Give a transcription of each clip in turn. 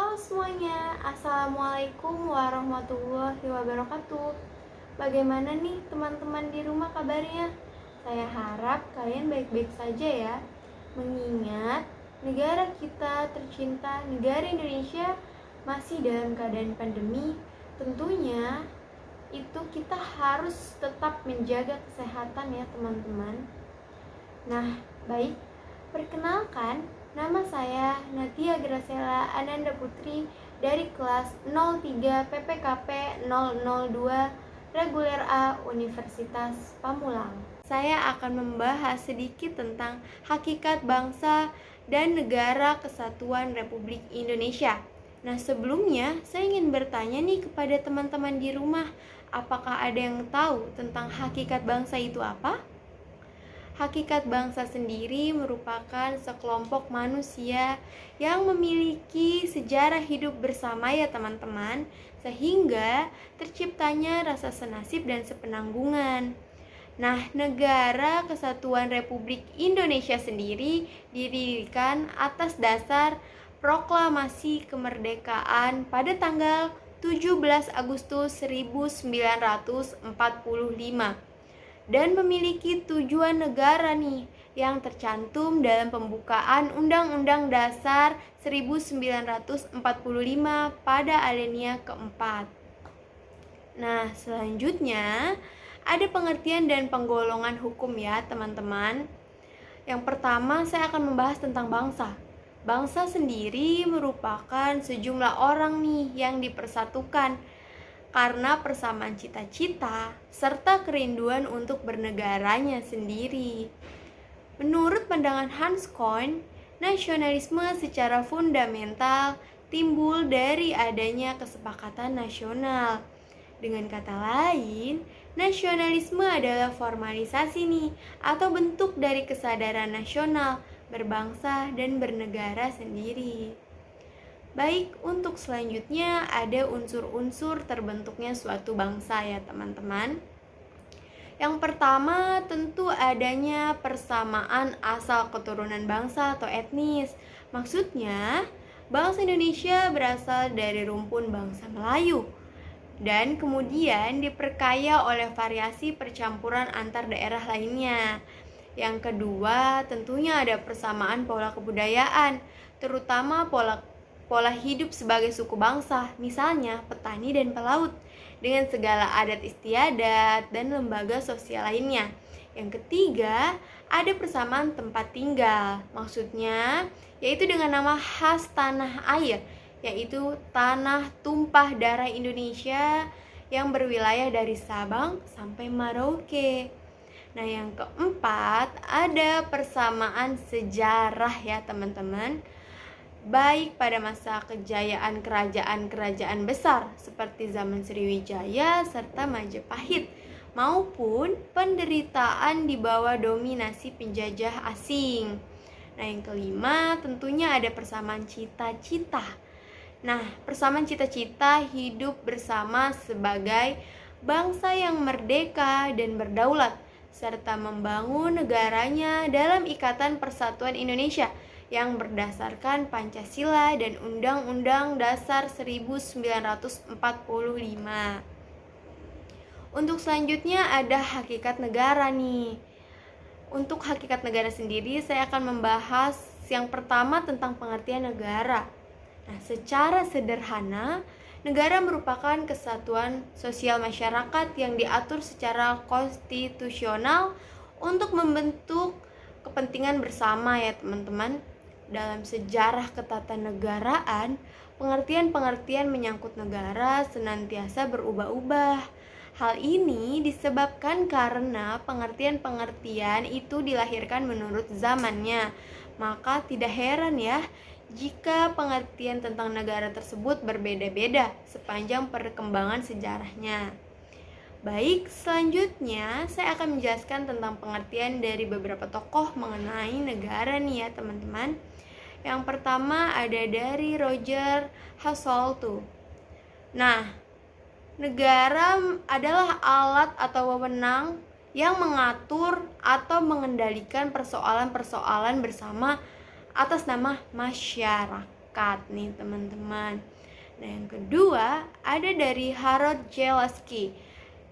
Halo semuanya, Assalamualaikum warahmatullahi wabarakatuh. Bagaimana nih teman-teman di rumah kabarnya? Saya harap kalian baik-baik saja ya. Mengingat negara kita tercinta, negara Indonesia masih dalam keadaan pandemi. Tentunya itu kita harus tetap menjaga kesehatan ya teman-teman. Nah, baik, perkenalkan, nama saya Natia Graciela Ananda Putri dari kelas 03 PPKP 002 Reguler A Universitas Pamulang. Saya akan membahas sedikit tentang hakikat bangsa dan negara kesatuan Republik Indonesia. Nah, sebelumnya saya ingin bertanya nih kepada teman-teman di rumah, apakah ada yang tahu tentang hakikat bangsa itu apa? Hakikat bangsa sendiri merupakan sekelompok manusia yang memiliki sejarah hidup bersama ya teman-teman, sehingga terciptanya rasa senasib dan sepenanggungan. Nah, Negara Kesatuan Republik Indonesia sendiri didirikan atas dasar proklamasi kemerdekaan pada tanggal 17 Agustus 1945 dan memiliki tujuan negara nih yang tercantum dalam pembukaan Undang-Undang Dasar 1945 pada alinea keempat. Nah, selanjutnya ada pengertian dan penggolongan hukum ya teman-teman. Yang pertama saya akan membahas tentang bangsa. Bangsa sendiri merupakan sejumlah orang nih yang dipersatukan karena persamaan cita-cita serta kerinduan untuk bernegaranya sendiri. Menurut pandangan Hans Kuhn, nasionalisme secara fundamental timbul dari adanya kesepakatan nasional. Dengan kata lain, nasionalisme adalah formalisasi nih atau bentuk dari kesadaran nasional, berbangsa dan bernegara sendiri. Baik, untuk selanjutnya ada unsur-unsur terbentuknya suatu bangsa ya teman-teman. Yang pertama tentu adanya persamaan asal keturunan bangsa atau etnis. Maksudnya, bangsa Indonesia berasal dari rumpun bangsa Melayu dan kemudian diperkaya oleh variasi percampuran antar daerah lainnya. Yang kedua, tentunya ada persamaan pola kebudayaan, terutama pola hidup sebagai suku bangsa, misalnya petani dan pelaut, dengan segala adat istiadat dan lembaga sosial lainnya. Yang ketiga, ada persamaan tempat tinggal, maksudnya yaitu dengan nama khas tanah air, yaitu tanah tumpah darah Indonesia yang berwilayah dari Sabang sampai Merauke. Nah, yang keempat, ada persamaan sejarah ya teman-teman, baik pada masa kejayaan kerajaan-kerajaan besar seperti zaman Sriwijaya serta Majapahit, maupun penderitaan di bawah dominasi penjajah asing. Nah, yang kelima tentunya ada persamaan cita-cita. Nah, persamaan cita-cita hidup bersama sebagai bangsa yang merdeka dan berdaulat, serta membangun negaranya dalam Ikatan Persatuan Indonesia yang berdasarkan Pancasila dan Undang-Undang Dasar 1945. Untuk selanjutnya ada hakikat negara nih. Untuk hakikat negara sendiri saya akan membahas yang pertama tentang pengertian negara. Nah, secara sederhana, negara merupakan kesatuan sosial masyarakat yang diatur secara konstitusional untuk membentuk kepentingan bersama ya teman-teman. Dalam sejarah ketatanegaraan, pengertian-pengertian menyangkut negara senantiasa berubah-ubah. Hal ini disebabkan karena pengertian-pengertian itu dilahirkan menurut zamannya. Maka tidak heran ya jika pengertian tentang negara tersebut berbeda-beda sepanjang perkembangan sejarahnya. Baik, selanjutnya saya akan menjelaskan tentang pengertian dari beberapa tokoh mengenai negara nih ya teman-teman. Yang pertama ada dari Roger Hasoltu. Nah, negara adalah alat atau wewenang yang mengatur atau mengendalikan persoalan-persoalan bersama atas nama masyarakat. masyarakat nih teman-teman. Nah, yang kedua ada dari Harold J. Lasky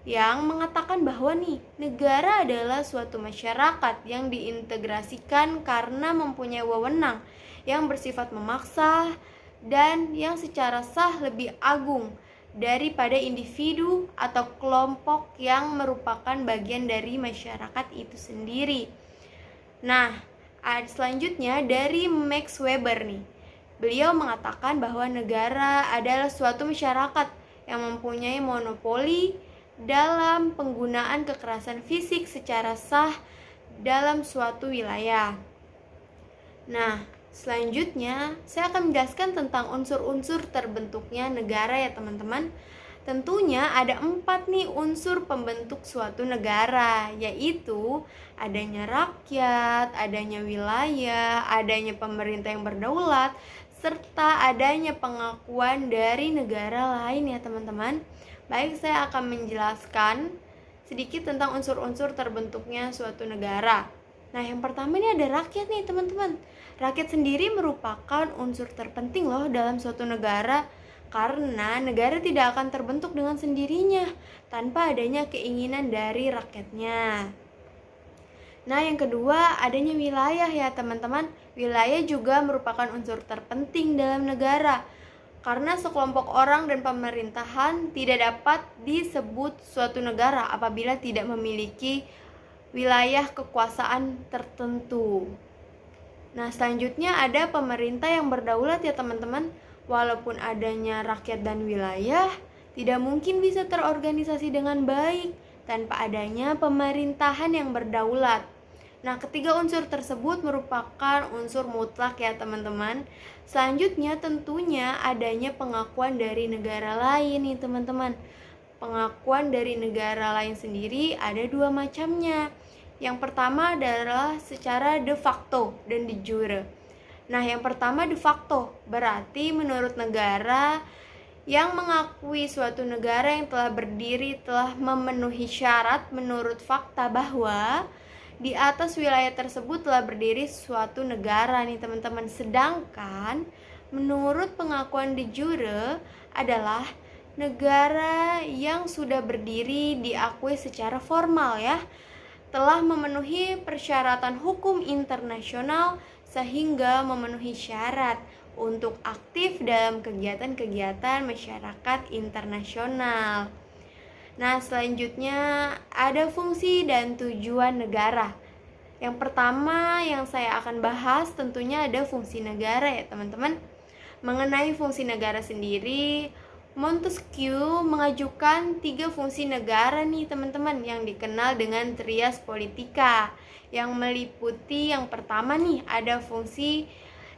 yang mengatakan bahwa nih, negara adalah suatu masyarakat yang diintegrasikan karena mempunyai wewenang yang bersifat memaksa dan yang secara sah lebih agung daripada individu atau kelompok yang merupakan bagian dari masyarakat itu sendiri. Nah, selanjutnya dari Max Weber nih. Beliau mengatakan bahwa negara adalah suatu masyarakat yang mempunyai monopoli dalam penggunaan kekerasan fisik secara sah dalam suatu wilayah. Nah, selanjutnya saya akan menjelaskan tentang unsur-unsur terbentuknya negara ya teman-teman. Tentunya ada 4 nih unsur pembentuk suatu negara, yaitu adanya rakyat, adanya wilayah, adanya pemerintah yang berdaulat, serta adanya pengakuan dari negara lain ya teman-teman. Baik, saya akan menjelaskan sedikit tentang unsur-unsur terbentuknya suatu negara. Nah, yang pertama ini ada rakyat nih teman-teman. Rakyat sendiri merupakan unsur terpenting loh dalam suatu negara, karena negara tidak akan terbentuk dengan sendirinya tanpa adanya keinginan dari rakyatnya. Nah, yang kedua adanya wilayah ya teman-teman. Wilayah juga merupakan unsur terpenting dalam negara, karena sekelompok orang dan pemerintahan tidak dapat disebut suatu negara apabila tidak memiliki wilayah kekuasaan tertentu. Nah, selanjutnya ada pemerintah yang berdaulat ya teman-teman. Walaupun adanya rakyat dan wilayah, tidak mungkin bisa terorganisasi dengan baik tanpa adanya pemerintahan yang berdaulat. Nah, ketiga unsur tersebut merupakan unsur mutlak ya teman-teman. Selanjutnya tentunya adanya pengakuan dari negara lain nih teman-teman. Pengakuan dari negara lain sendiri ada 2 macamnya. Yang pertama adalah secara de facto dan de jure. Nah, yang pertama de facto, berarti menurut negara yang mengakui suatu negara yang telah berdiri telah memenuhi syarat menurut fakta bahwa di atas wilayah tersebut telah berdiri suatu negara nih teman-teman. Sedangkan menurut pengakuan de jure adalah negara yang sudah berdiri diakui secara formal ya, telah memenuhi persyaratan hukum internasional sehingga memenuhi syarat untuk aktif dalam kegiatan-kegiatan masyarakat internasional. Nah, selanjutnya ada fungsi dan tujuan negara. Yang pertama yang saya akan bahas tentunya ada fungsi negara ya teman-teman. Mengenai fungsi negara sendiri, Montesquieu mengajukan 3 fungsi negara nih teman-teman yang dikenal dengan trias politika, yang meliputi yang pertama nih ada fungsi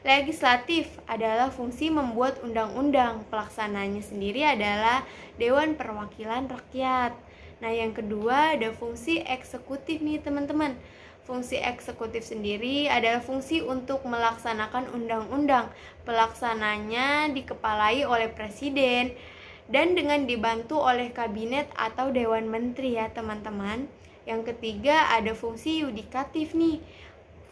legislatif, adalah fungsi membuat undang-undang. Pelaksananya sendiri adalah Dewan Perwakilan Rakyat. Nah, yang kedua ada fungsi eksekutif nih teman-teman. Fungsi eksekutif sendiri adalah fungsi untuk melaksanakan undang-undang. Pelaksananya dikepalai oleh presiden dan dengan dibantu oleh kabinet atau dewan menteri ya teman-teman. Yang ketiga ada fungsi yudikatif nih.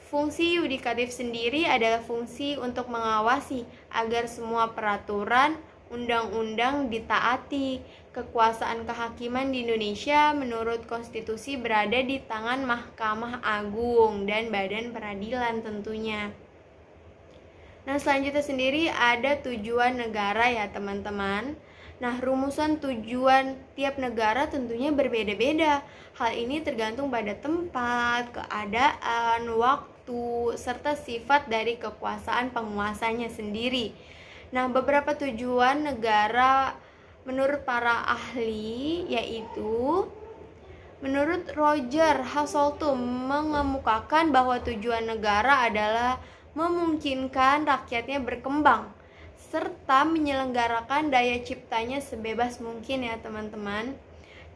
Fungsi yudikatif sendiri adalah fungsi untuk mengawasi agar semua peraturan undang-undang ditaati. Kekuasaan kehakiman di Indonesia menurut konstitusi berada di tangan Mahkamah Agung dan Badan Peradilan tentunya. Nah, selanjutnya sendiri ada tujuan negara ya teman-teman. Nah, rumusan tujuan tiap negara tentunya berbeda-beda. Hal ini tergantung pada tempat, keadaan, waktu, serta sifat dari kekuasaan penguasanya sendiri. Nah, beberapa tujuan negara menurut para ahli yaitu menurut Roger Hasseltum mengemukakan bahwa tujuan negara adalah memungkinkan rakyatnya berkembang serta menyelenggarakan daya ciptanya sebebas mungkin ya teman-teman.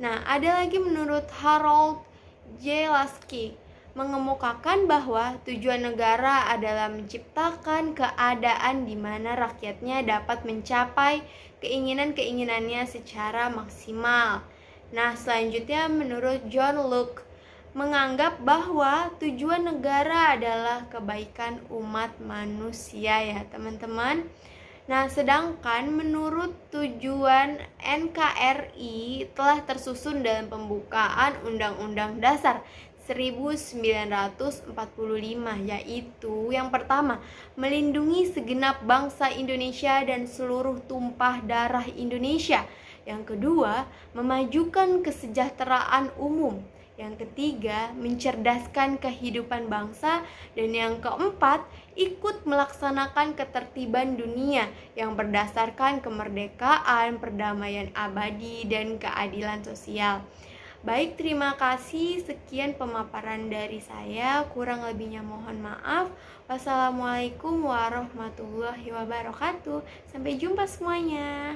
Nah, ada lagi menurut Harold J. Lasky mengemukakan bahwa tujuan negara adalah menciptakan keadaan di mana rakyatnya dapat mencapai keinginan-keinginannya secara maksimal. Nah, selanjutnya menurut John Locke menganggap bahwa tujuan negara adalah kebaikan umat manusia ya teman-teman. Nah, sedangkan menurut tujuan NKRI telah tersusun dalam pembukaan Undang-Undang Dasar 1945, yaitu yang pertama, melindungi segenap bangsa Indonesia dan seluruh tumpah darah Indonesia. Yang kedua, memajukan kesejahteraan umum. Yang ketiga, mencerdaskan kehidupan bangsa. Dan yang keempat, ikut melaksanakan ketertiban dunia yang berdasarkan kemerdekaan, perdamaian abadi, dan keadilan sosial. Baik, terima kasih. Sekian pemaparan dari saya. Kurang lebihnya mohon maaf. Wassalamualaikum warahmatullahi wabarakatuh. Sampai jumpa semuanya.